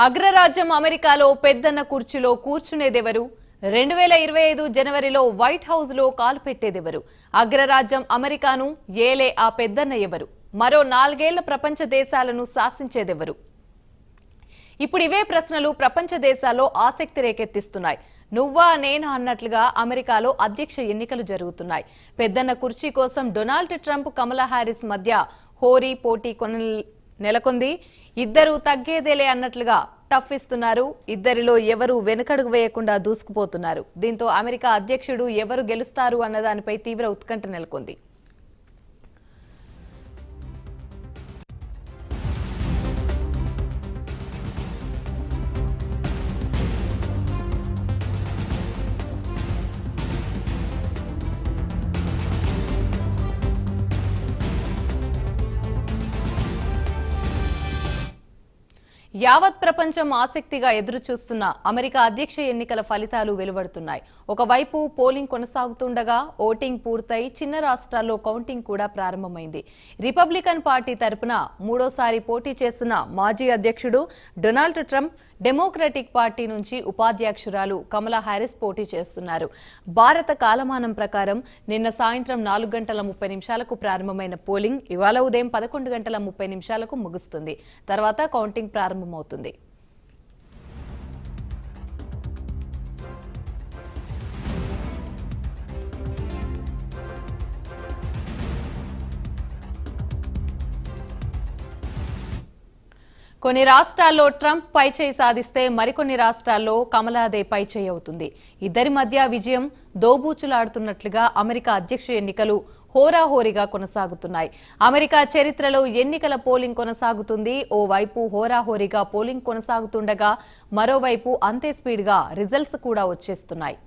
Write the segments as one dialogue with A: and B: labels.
A: అగ్రరాజ్యం అమెరికాలో పెద్దన్న కుర్చీలో కూర్చునేదెవరు? 2025 జనవరిలో వైట్ హౌస్ లో కాలు పెట్టేదెవరు? అగ్రరాజ్యం అమెరికాను ఏలే ఆ పెద్దన్న ఎవరు? మరో 4 ఏళ్ల ప్రపంచ దేశాలను శాసించేదెవరు? ఇప్పుడు ఇవే ప్రశ్నలు ప్రపంచ దేశాల్లో ఆసక్తి రేకెత్తిస్తున్నాయి. నువ్వా నేనా అన్నట్లుగా అమెరికాలో అధ్యక్ష ఎన్నికలు జరుగుతున్నాయి. పెద్దన్న కుర్చీ కోసం డొనాల్డ్ ట్రంప్, కమలా హారిస్ మధ్య హోరీ పోటీ నెలకొంది. ఇద్దరు తగ్గేదేలే అన్నట్లుగా టఫ్ ఇస్తున్నారు. ఇద్దరిలో ఎవరు వెనుకడుగు వేయకుండా దూసుకుపోతున్నారు. దీంతో అమెరికా అధ్యక్షుడు ఎవరు గెలుస్తారు అన్నదానిపై తీవ్ర ఉత్కంఠ నెలకొంది. యావత్ ప్రపంచం ఆసక్తిగా ఎదురు చూస్తున్న అమెరికా అధ్యక్ష ఎన్నికల ఫలితాలు వెలువడుతున్నాయి. ఒకవైపు పోలింగ్ కొనసాగుతుండగా ఓటింగ్ పూర్తయి చిన్న రాష్ట్రాల్లో కౌంటింగ్ కూడా ప్రారంభమైంది. రిపబ్లికన్ పార్టీ తరపున మూడోసారి పోటీ చేస్తున్న మాజీ అధ్యక్షుడు డొనాల్డ్ ట్రంప్, డెమోక్రటిక్ పార్టీ నుంచి ఉపాధ్యక్షురాలు కమలా హారిస్ పోటీ చేస్తున్నారు. భారత కాలమానం ప్రకారం నిన్న సాయంత్రం 4:30 ప్రారంభమైన పోలింగ్ ఇవాళ ఉదయం 11:30 ముగుస్తుంది. తర్వాత కౌంటింగ్ ప్రారంభమవుతుంది. కొన్ని రాష్ట్రాల్లో ట్రంప్ పైచేయి సాధిస్తే మరికొన్ని రాష్ట్రాల్లో కమలాదే పైచేయి అవుతుంది. ఇద్దరి మధ్య విజయం దోబూచులాడుతున్నట్లుగా అమెరికా అధ్యక్ష ఎన్నికలు హోరాహోరీగా కొనసాగుతున్నాయి. అమెరికా చరిత్రలో ఎన్నికల పోలింగ్ కొనసాగుతుంది. ఓవైపు హోరాహోరీగా పోలింగ్ కొనసాగుతుండగా మరోవైపు అంతే స్పీడ్గా రిజల్ట్స్ కూడా వచ్చేస్తున్నాయి.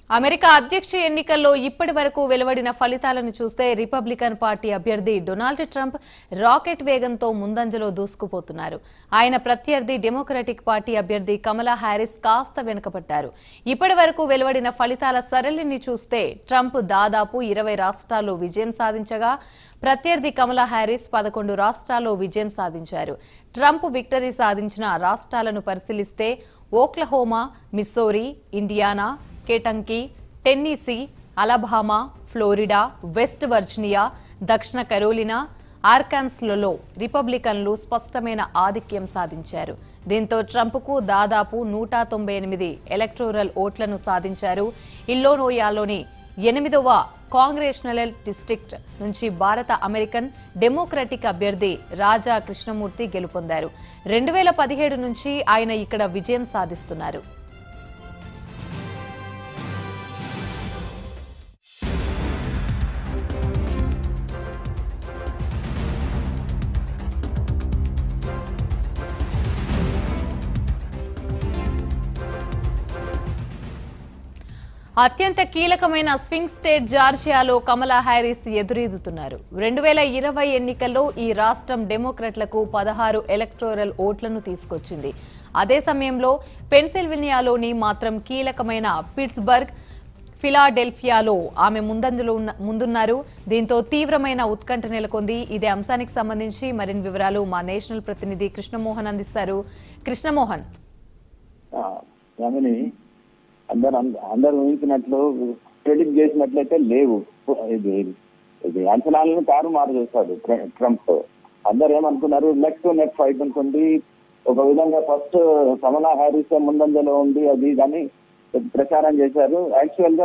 A: అమెరికా అధ్యక్ష ఎన్నికల్లో ఇప్పటి వరకు వెలువడిన ఫలితాలను చూస్తే రిపబ్లికన్ పార్టీ అభ్యర్థి డొనాల్డ్ ట్రంప్ రాకెట్ వేగంతో ముందంజలో దూసుకుపోతున్నారు. ఆయన ప్రత్యర్థి డెమోక్రటిక్ పార్టీ అభ్యర్థి కమలా హారిస్ కాస్త వెనుకబడ్డారు. ఇప్పటి వరకు వెలువడిన ఫలితాల సరళిని చూస్తే ట్రంప్ దాదాపు 20 రాష్ట్రాల్లో విజయం సాధించగా ప్రత్యర్థి కమలా హారిస్ 11 రాష్ట్రాల్లో విజయం సాధించారు. ట్రంప్ విక్టరీ సాధించిన రాష్ట్రాలను పరిశీలిస్తే Oklahoma, Missouri, Indiana, Kentucky, Tennessee, Alabama, Florida, West Virginia, దక్షిణ కరోలినా, ఆర్కాన్సాస్లలో రిపబ్లికన్లు స్పష్టమైన ఆధిక్యం సాధించారు. దీంతో ట్రంప్కు దాదాపు 198 ఎలక్టోరల్ ఓట్లను సాధించారు. ఇల్లినోయాలోని 8వ కాంగ్రెషనల్ డిస్ట్రిక్ట్ నుంచి భారత అమెరికన్ డెమోక్రటిక్ అభ్యర్థి రాజా కృష్ణమూర్తి గెలుపొందారు. 2017 నుంచి ఆయన ఇక్కడ విజయం సాధిస్తున్నారు. అత్యంత కీలకమైన స్వింగ్ స్టేట్ జార్జియాలో కమలా హారిస్ ఎదురీదుతున్నారు. 2020 ఎన్నికల్లో ఈ రాష్ట్రం డెమోక్రాట్లకు 16 ఎలక్టోరల్ ఓట్లను తీసుకొచ్చింది. అదే సమయంలో పెన్సిల్వేనియాలోని మాత్రం కీలకమైన పిట్స్బర్గ్, ఫిలాడెల్ఫియాలో ఆమె ముందున్నారు. దీంతో తీవ్రమైన ఉత్కంఠ నెలకొంది. ఇదే అంశానికి సంబంధించి మరిన్ని వివరాలు మా నేషనల్ ప్రతినిధి కృష్ణమోహన్ అందిస్తారు. కృష్ణమోహన్,
B: అందరు ఊహించినట్లు ప్రెడిక్ట్ చేసినట్లయితే లేవు. ఇది అంచనాలను తారుమారు చేస్తాడు ట్రంప్. అందరు ఏమనుకున్నారు, నెక్ టు నెక్ ఫైట్ ఉంటుంది. ఒక విధంగా ఫస్ట్ కమలా హారిస్ ముందంజలో ఉంది అది కానీ ప్రచారం చేశారు. యాక్చువల్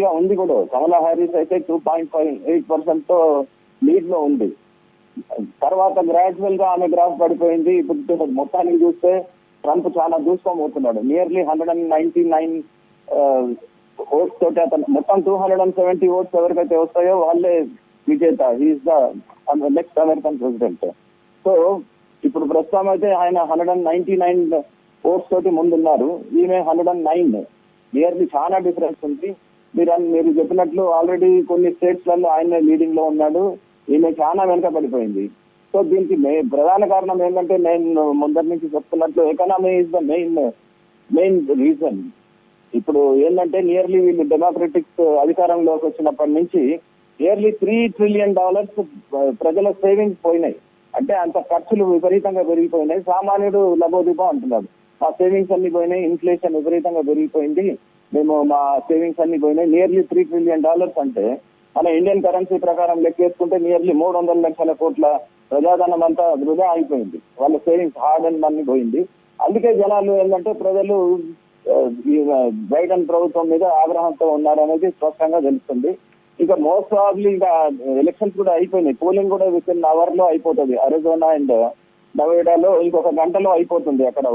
B: గా ఉంది కూడా. కమలా హారిస్ అయితే 2.58% తో లీడ్ లో ఉంది. తర్వాత గ్రాడ్యువల్ గా ఆమె గ్రాఫ్ పడిపోయింది. ఇప్పుడు మొత్తానికి చూస్తే ట్రంప్ చాలా దూసుకోబోతున్నాడు. నియర్లీ 199 ఓట్స్ తోటి అతను మొత్తం 270 ఓట్స్ ఎవరికైతే వస్తాయో వాళ్ళే విజేత. He is the next American president. So ఇప్పుడు ప్రస్తుతం అయితే ఆయన 199 ఓట్స్ తోటి ముందున్నారు. ఈమె 109. నియర్లీ చాలా డిఫరెన్స్ ఉంది. మీరు చెప్పినట్లు ఆల్రెడీ కొన్ని స్టేట్స్ లలో ఆయన లీడింగ్ లో ఉన్నాడు. ఈమె చాలా వెనక పడిపోయింది. సో దీనికి ప్రధాన కారణం ఏంటంటే నేను ముందరి నుంచి చెప్తున్నట్లు economy is the main reason. ఇప్పుడు ఏంటంటే నియర్లీ వీళ్ళు డెమోక్రటిక్ అధికారంలోకి వచ్చినప్పటి నుంచి నియర్లీ $3 trillion ప్రజల సేవింగ్స్ పోయినాయి. అంటే అంత ఖర్చులు విపరీతంగా పెరిగిపోయినాయి. సామాన్యుడు లబోదిబో అంటున్నాడు, మా సేవింగ్స్ అన్ని పోయినాయి, ఇన్ఫ్లేషన్ విపరీతంగా పెరిగిపోయింది, మేము మా సేవింగ్స్ అన్ని పోయినాయి. నియర్లీ $3 trillion అంటే మన ఇండియన్ కరెన్సీ ప్రకారం లెక్కేసుకుంటే నియర్లీ 300 లక్షల కోట్ల ప్రజాధనం అంతా వృధా అయిపోయింది. వాళ్ళ సేవింగ్స్ హార్డ్ అండ్ మనీ పోయింది. అందుకే జనాలు ఏంటంటే ప్రజలు బైడెన్ ప్రభుత్వం మీద ఆగ్రహంతో ఉన్నారనేది స్పష్టంగా తెలుస్తుంది. ఇంకా మోస్ట్ ప్రాబబ్లీ ఇంకా ఎలక్షన్స్ కూడా అయిపోయినాయి, పోలింగ్ కూడా విత్ ఇన్ అవర్ లో అయిపోతుంది. అరిజోనా అండ్ నవేడాలో ఇంకొక గంటలో అయిపోతుంది అక్కడ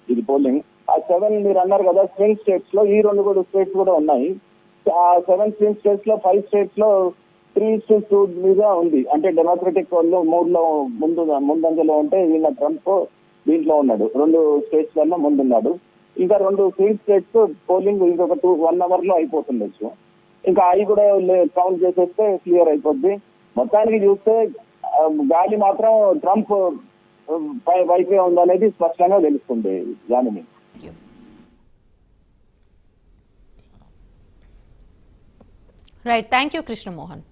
B: ఇది పోలింగ్. ఆ 7 మీరు అన్నారు కదా స్వింగ్ స్టేట్స్ లో, ఈ 2 స్టేట్స్ కూడా ఉన్నాయి. ఆ 7 స్వింగ్ స్టేట్స్ లో 5 స్టేట్స్ లో 3-2 మీద ఉంది. అంటే డెమోక్రటిక్ వాళ్ళు 3లో ముందంజలో ఉంటే ఈయన ట్రంప్ దీంట్లో ఉన్నాడు, 2 స్టేట్స్ వల్ల ముందున్నాడు. ఇంకా 2 స్వింగ్ స్టేట్స్ పోలింగ్ ఇంకొక 1 hour లో అయిపోతుండొచ్చు. ఇంకా అవి కూడా కౌంట్ చేసేస్తే క్లియర్ అయిపోద్ది. మొత్తానికి చూస్తే గాలి మాత్రం ట్రంప్ వైపే ఉందనేది స్పష్టంగా తెలుస్తుంది. దానిని
A: రైట్, థ్యాంక్ యూ కృష్ణమోహన్.